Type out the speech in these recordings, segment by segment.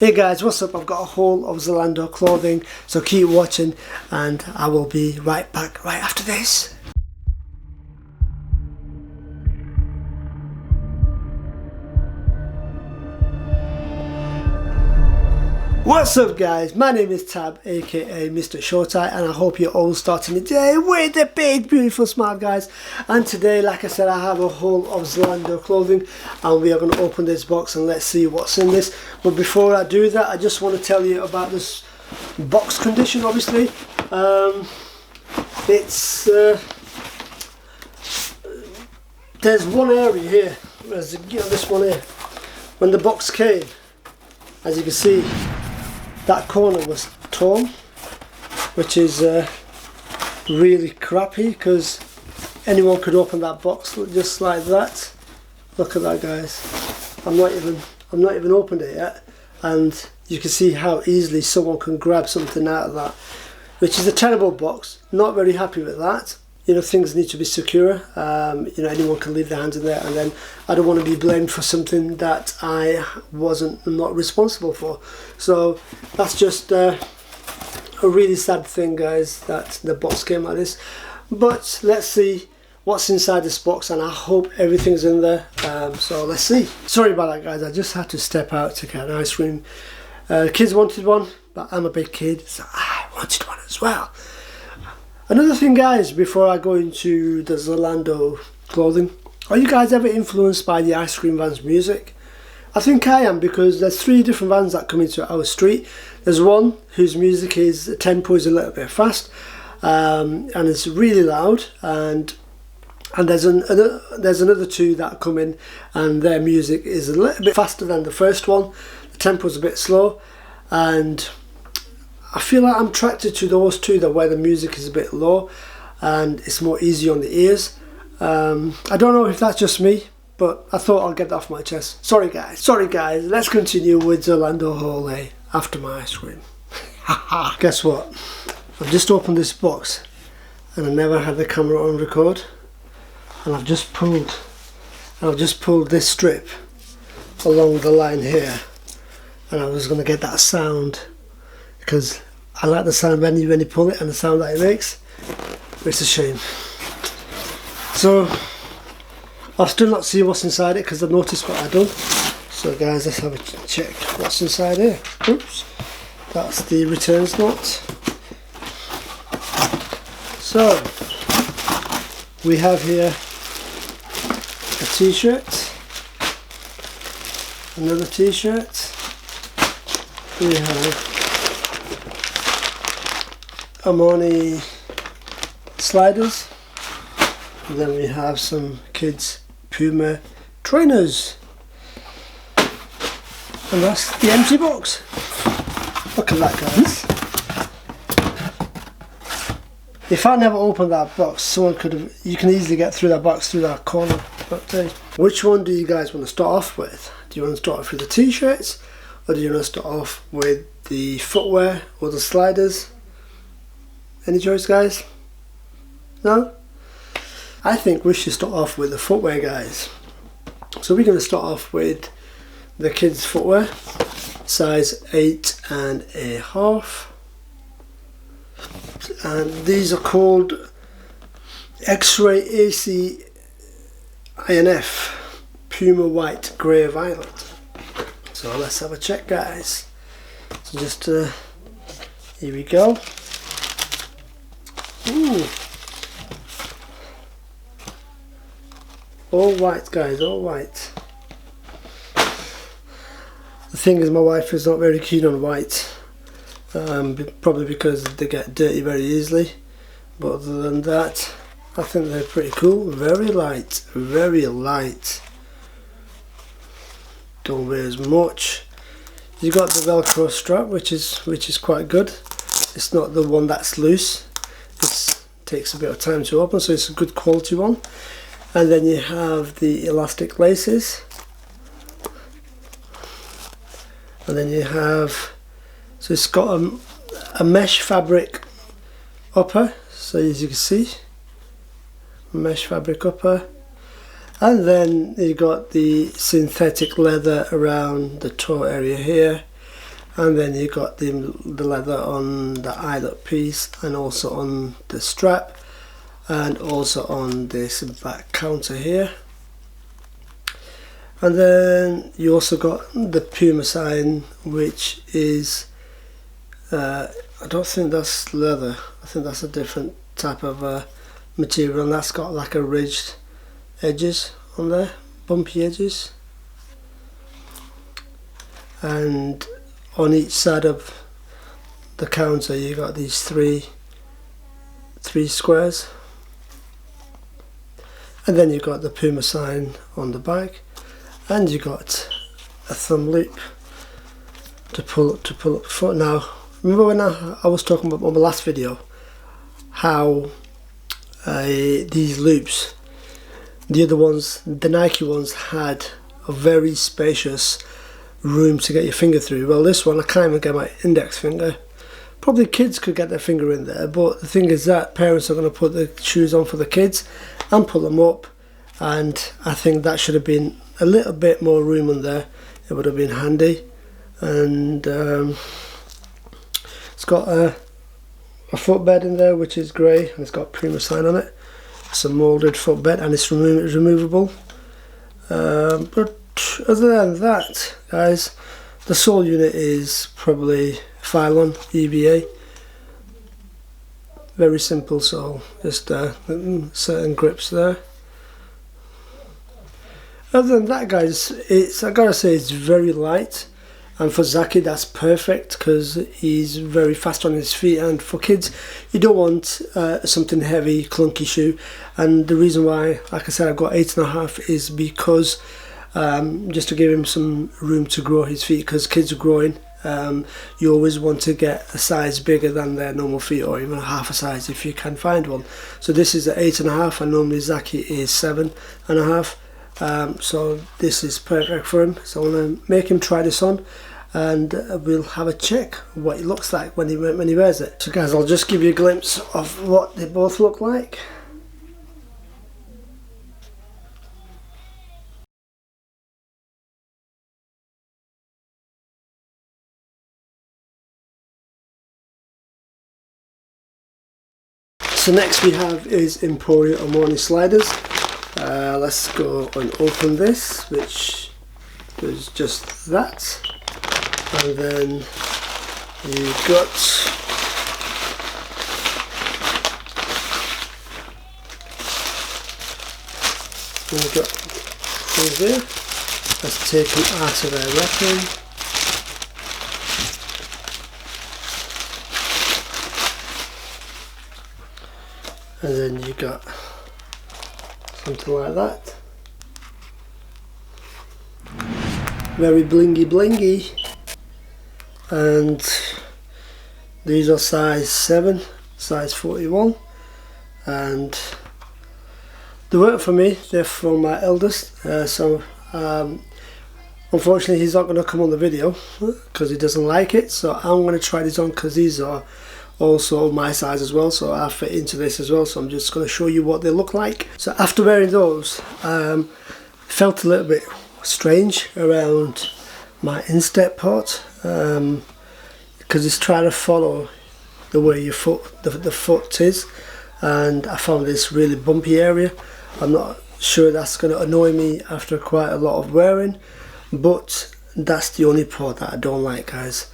Hey guys, what's up? I've got a haul of Zalando clothing, so keep watching and I will be right back right after this. What's up guys, my name is Tab aka Mr. Shorty, and I hope you're all starting the day with a big beautiful smile guys. And today, like I said, I have a haul of Zalando clothing and we are going to open this box and let's see what's in this. But before I do that, I just want to tell you about this box condition. Obviously there's one area here, there's this one here. When the box came, as you can see, that corner was torn, which is really crappy because anyone could open that box just like that. Look at that guys. I'm not even opened it yet, and you can see how easily someone can grab something out of that, which is a terrible box. Not very happy with that. You know, things need to be secure. You know, anyone can leave their hands in there, and then I don't want to be blamed for something that I not responsible for. So that's just a really sad thing, guys, that the box came like this. But let's see what's inside this box, and I hope everything's in there. So let's see. Sorry about that, guys. I just had to step out to get an ice cream. The kids wanted one, but I'm a big kid, so I wanted one as well. Another thing guys, before I go into the Zalando clothing, are you guys ever influenced by the ice cream van's music? I think I am, because there's 3 different vans that come into our street. There's one whose music is, the tempo is a little bit fast, and it's really loud, and there's another 2 that come in and their music is a little bit faster than the first one. The tempo's a bit slow, and I feel like I'm attracted to those 2, that where the music is a bit low and it's more easy on the ears. I don't know if that's just me, but I thought I'll get that off my chest. Sorry guys, let's continue with Zalando haul after my ice cream. Guess what? I've just opened this box and I never had the camera on record, and I've just pulled this strip along the line here, and I was going to get that sound, because I like the sound when you pull it and the sound that it makes, but it's a shame. So I'll still not see what's inside it because I've noticed what I've done. So guys, let's have a check what's inside here. Oops, that's the returns note. So we have here a t-shirt, another t-shirt, we have Armani sliders, and then we have some kids Puma trainers, and that's the empty box. Look at that guys. If I never opened that box, someone could have, you can easily get through that box through that corner. But which one do you guys want to start off with? Do you want to start off with the t-shirts, or do you want to start off with the footwear or the sliders? Any choice guys? No? I think we should start off with the footwear guys. So we're going to start off with the kids footwear, size 8.5, and these are called X-Ray AC INF Puma white, grey, violet. So let's have a check guys. So just here we go. Ooh. All white guys, all white. The thing is, my wife is not very keen on white, probably because they get dirty very easily, but other than that I think they're pretty cool. Very light, very light, don't weigh as much. You got the velcro strap, which is quite good. It's not the one that's loose. It takes a bit of time to open, so it's a good quality one. And then you have the elastic laces, and then you have, so it's got a mesh fabric upper, so as you can see, mesh fabric upper, And then you got the synthetic leather around the toe area here, and then you got the leather on the eyelet piece, and also on the strap, and also on this back counter here. And then you also got the Puma sign, which is I don't think that's leather, I think that's a different type of material, and that's got like a ridged edges on there, bumpy edges. And on each side of the counter you got these three squares, and then you got the Puma sign on the back, and you got a thumb loop to pull up the foot. Now remember when I was talking about on the last video how these loops, the other ones, the Nike ones, had a very spacious room to get your finger through? Well, this one I can't even get my index finger. Probably kids could get their finger in there, but the thing is that parents are going to put the shoes on for the kids and pull them up, and I think that should have been a little bit more room on there. It would have been handy. And it's got a footbed in there, which is grey, and it's got Puma sign on it. It's a moulded footbed, and it's removable. But other than that, guys, the sole unit is probably Phylon EVA. Very simple sole, just certain grips there. Other than that, guys, I gotta say it's very light, and for Zaki that's perfect because he's very fast on his feet, and for kids you don't want something heavy, clunky shoe. And the reason why, like I said, I've got 8.5 is because just to give him some room to grow his feet, because kids are growing. You always want to get a size bigger than their normal feet, or even half a size if you can find one. So this is at 8.5, and normally Zaki is 7.5. So this is perfect for him. So I'm going to make him try this on, and we'll have a check what it looks like when he wears it. So guys, I'll just give you a glimpse of what they both look like. So next we have is Emporio Armani sliders. Let's go and open this, which is just that, and then you've got things here. Let's take them out of their wrapping. And then you got something like that. Very blingy. And these are size 7, size 41. And they work for me, they're for my eldest. Unfortunately he's not going to come on the video because he doesn't like it. So I'm going to try these on because these are also my size as well, so I fit into this as well. So I'm just going to show you what they look like. So after wearing those, felt a little bit strange around my instep part, because it's trying to follow the way your foot, the foot is, and I found this really bumpy area. I'm not sure that's going to annoy me after quite a lot of wearing, but that's the only part that I don't like, guys.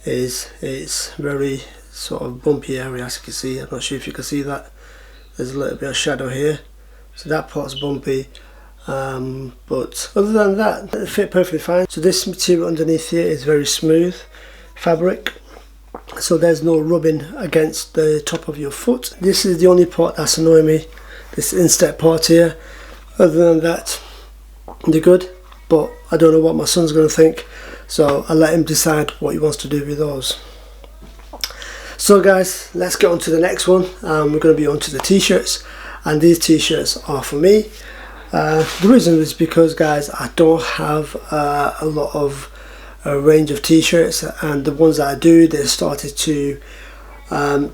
Is it's very sort of bumpy area, as you can see. I'm not sure if you can see that. There's a little bit of shadow here, so that part's bumpy. But other than that, it fit perfectly fine. So this material underneath here is very smooth fabric, so there's no rubbing against the top of your foot. This is the only part that's annoying me, this instep part here. Other than that, they're good, but I don't know what my son's going to think, so I'll let him decide what he wants to do with those. So guys, let's get on to the next one. We're going to be on to the t-shirts, and these t-shirts are for me. The reason is because, guys, I don't have a lot of range of t-shirts, and the ones that I do, they started to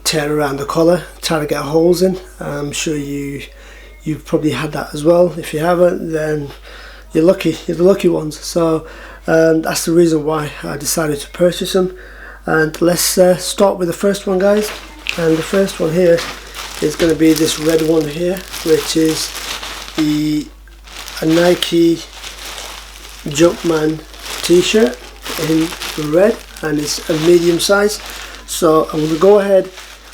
tear around the collar, trying to get holes in. I'm sure you've probably had that as well. If you haven't, then you're lucky. You're the lucky ones. So and that's the reason why I decided to purchase them. And let's start with the first one, guys. And the first one here is going to be this red one here, which is a Nike Jumpman t-shirt in red, and it's a medium size. So I'm going to go ahead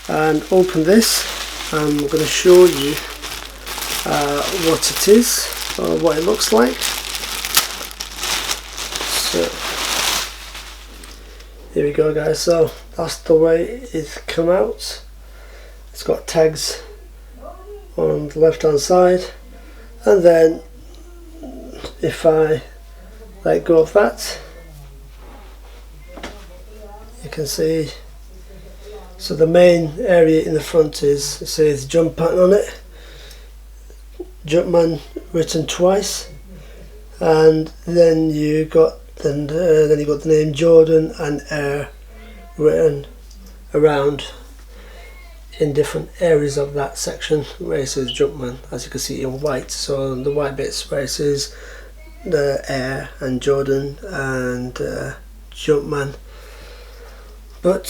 and open this, and I'm going to show you what it is, or what it looks like. So here we go, guys. So that's the way it's come out. It's got tags on the left hand side, and then if I let go of that, you can see, so the main area in the front is, it says Jumpman on it, Jumpman written twice, and then you got the name Jordan and Air written around in different areas of that section where it says Jumpman, as you can see in white. So the white bits where it says the Air and Jordan and Jumpman. But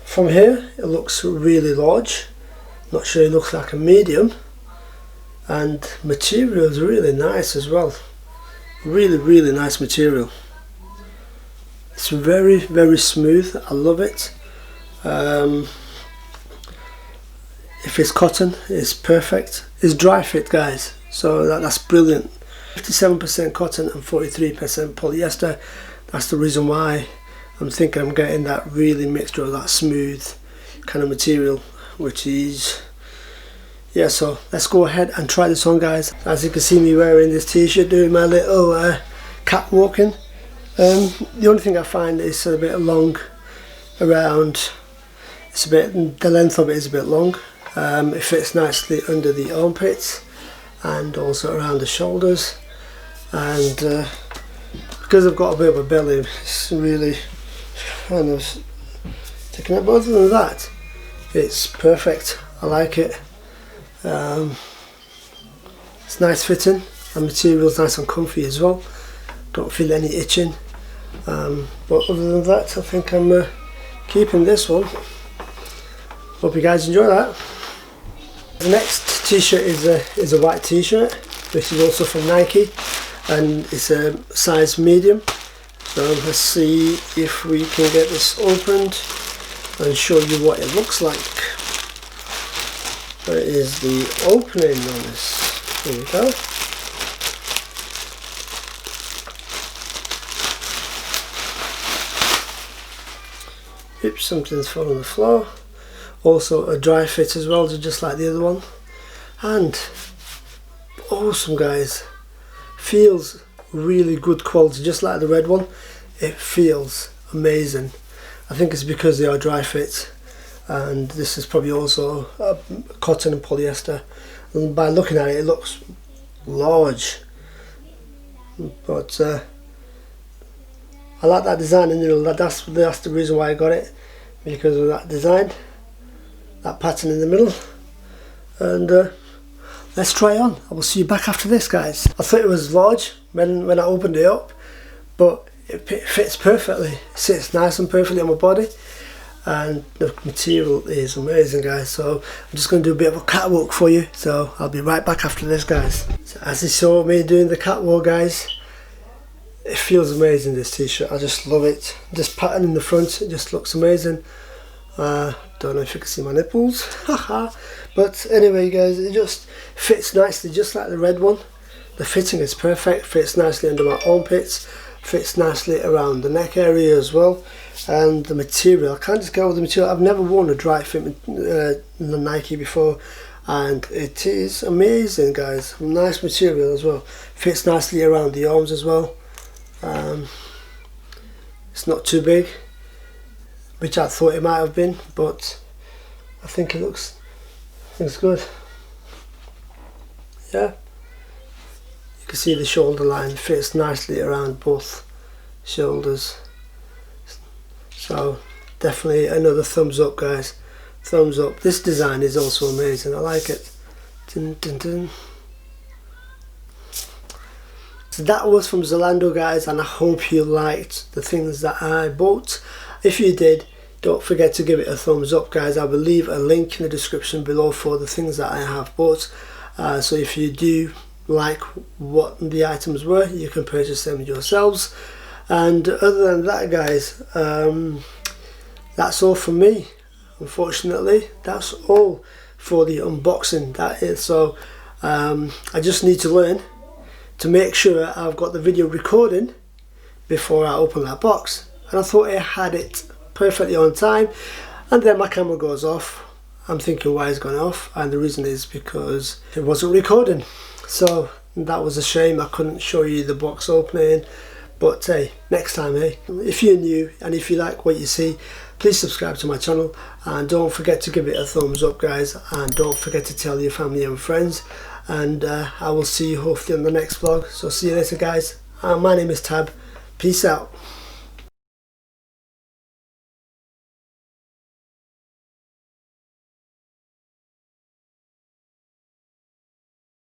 from here it looks really large. Not sure, it looks like a medium, and material is really nice as well. Really nice material. It's very smooth. I love it. If it's cotton, it's perfect. It's dry fit, guys, so that's brilliant. 57% cotton and 43% polyester. That's the reason why I'm thinking I'm getting that really mixture of that smooth kind of material, which is, yeah. So let's go ahead and try this on, guys. As you can see me wearing this t-shirt, doing my little catwalking. The only thing I find is a bit long around. It's a bit, the length of it is a bit long. It fits nicely under the armpits and also around the shoulders, and because I've got a bit of a belly, it's really kind of sticking up. But other than that, it's perfect. I like it. It's nice fitting, and material's nice and comfy as well. Don't feel any itching. But other than that, I think I'm keeping this one. Hope you guys enjoy that. The next t-shirt is a white t-shirt, which is also from Nike, and it's a size medium. So let's see if we can get this opened and show you what it looks like. There is the opening on this. Here we go. Oops, something's fallen on the floor. Also a dry fit as well, just like the other one. And awesome, guys. Feels really good quality, just like the red one. It feels amazing. I think it's because they are dry fit, and this is probably also cotton and polyester. And by looking at it, it looks large, but I like that design in the middle. That's the reason why I got it, because of that design, that pattern in the middle. And let's try on. I will see you back after this, guys. I thought it was large when I opened it up, but it fits perfectly. It sits nice and perfectly on my body, and the material is amazing, guys. So I'm just going to do a bit of a catwalk for you, so I'll be right back after this, guys. So as you saw me doing the catwalk, guys, it feels amazing, this t-shirt. I just love it. This pattern in the front, it just looks amazing. Don't know if you can see my nipples. But anyway, guys, it just fits nicely, just like the red one. The fitting is perfect. Fits nicely under my armpits. Fits nicely around the neck area as well. And the material, I can't just go with the material. I've never worn a dry fit Nike before, and it is amazing, guys. Nice material as well. Fits nicely around the arms as well. It's not too big, which I thought it might have been, but I think it looks good. Yeah, you can see the shoulder line fits nicely around both shoulders. So definitely another thumbs up, guys. Thumbs up. This design is also amazing. I like it. Dun, dun, dun. So that was from Zalando, guys, and I hope you liked the things that I bought. If you did, don't forget to give it a thumbs up, guys. I will leave a link in the description below for the things that I have bought. So if you do like what the items were, you can purchase them yourselves. And other than that, guys, that's all from me. Unfortunately, that's all for the unboxing. That is, so I just need to learn to make sure I've got the video recording before I open that box, and I thought I had it perfectly on time, and then my camera goes off. I'm thinking, why it's gone off? And the reason is because it wasn't recording. So that was a shame. I couldn't show you the box opening, but hey, next time, hey, if you're new and if you like what you see, please subscribe to my channel, and don't forget to give it a thumbs up, guys, and don't forget to tell your family and friends. And I will see you hopefully on the next vlog. So see you later, guys. My name is Tab. Peace out.